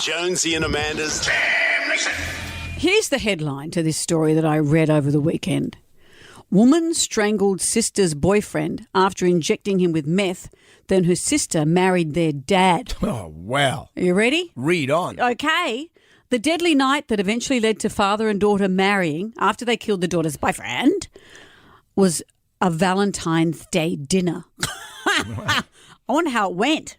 Jonesy and Amanda's Damn Nation. Here's the headline to this story that I read over the weekend. Woman strangled sister's boyfriend after injecting him with meth, then her sister married their dad. Oh, wow. Are you ready? Read on. Okay. The deadly night that eventually led to father and daughter marrying after they killed the daughter's boyfriend was a Valentine's Day dinner. I wonder how it went.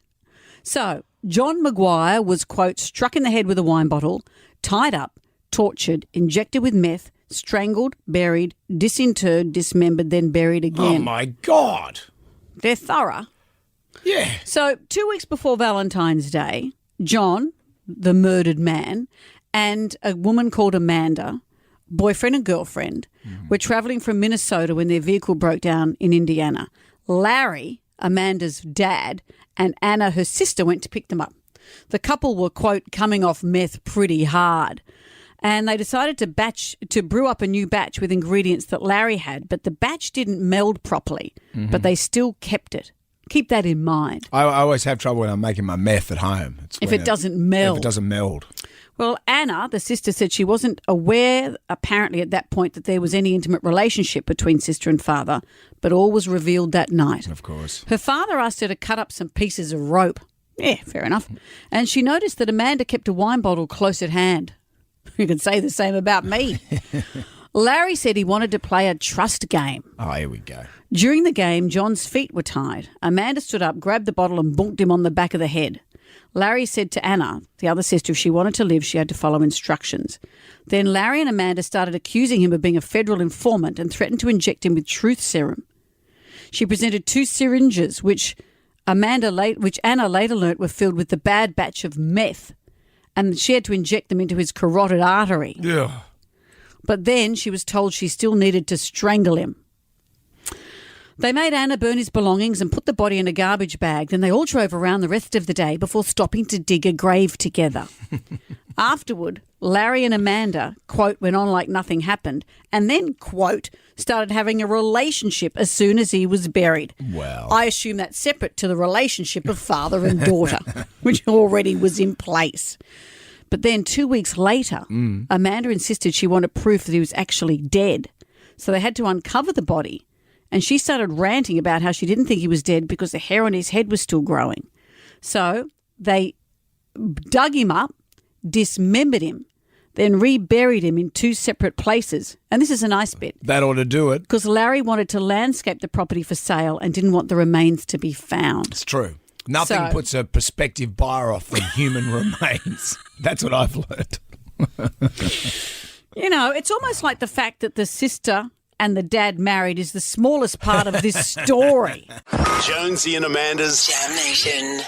So, John Maguire was, quote, struck in the head with a wine bottle, tied up, tortured, injected with meth, strangled, buried, disinterred, dismembered, then buried again. Oh, my God. They're thorough. Yeah. So 2 weeks before Valentine's Day, John, the murdered man, and a woman called Amanda, boyfriend and girlfriend, were travelling from Minnesota when their vehicle broke down in Indiana. Larry, Amanda's dad, and Anna, her sister, went to pick them up. The couple were, quote, coming off meth pretty hard. And they decided to brew up a new batch with ingredients that Larry had, but the batch didn't meld properly, but they still kept it. Keep that in mind. I always have trouble when I'm making my meth at home. If it doesn't meld. If it doesn't meld. Well, Anna, the sister, said she wasn't aware, apparently at that point, that there was any intimate relationship between sister and father, but all was revealed that night. Of course. Her father asked her to cut up some pieces of rope. Yeah, fair enough. And she noticed that Amanda kept a wine bottle close at hand. You can say the same about me. Larry said he wanted to play a trust game. Oh, here we go. During the game, John's feet were tied. Amanda stood up, grabbed the bottle and bonked him on the back of the head. Larry said to Anna, the other sister, if she wanted to live, she had to follow instructions. Then Larry and Amanda started accusing him of being a federal informant and threatened to inject him with truth serum. She presented 2 syringes, which Anna later learnt were filled with the bad batch of meth, and she had to inject them into his carotid artery. Yeah. But then she was told she still needed to strangle him. They made Anna burn his belongings and put the body in a garbage bag. Then they all drove around the rest of the day before stopping to dig a grave together. Afterward, Larry and Amanda, quote, went on like nothing happened and then, quote, started having a relationship as soon as he was buried. Well. I assume that's separate to the relationship of father and daughter, which already was in place. But then 2 weeks later, Amanda insisted she wanted proof that he was actually dead. So they had to uncover the body. And she started ranting about how she didn't think he was dead because the hair on his head was still growing. So they dug him up, dismembered him, then reburied him in 2 separate places. And this is a nice bit. That ought to do it. Because Larry wanted to landscape the property for sale and didn't want the remains to be found. It's true. Nothing puts a prospective buyer off than human remains. That's what I've learned. You know, it's almost like the fact that the sister and the dad married is the smallest part of this story. Jonesy and Amanda's Damn Nation.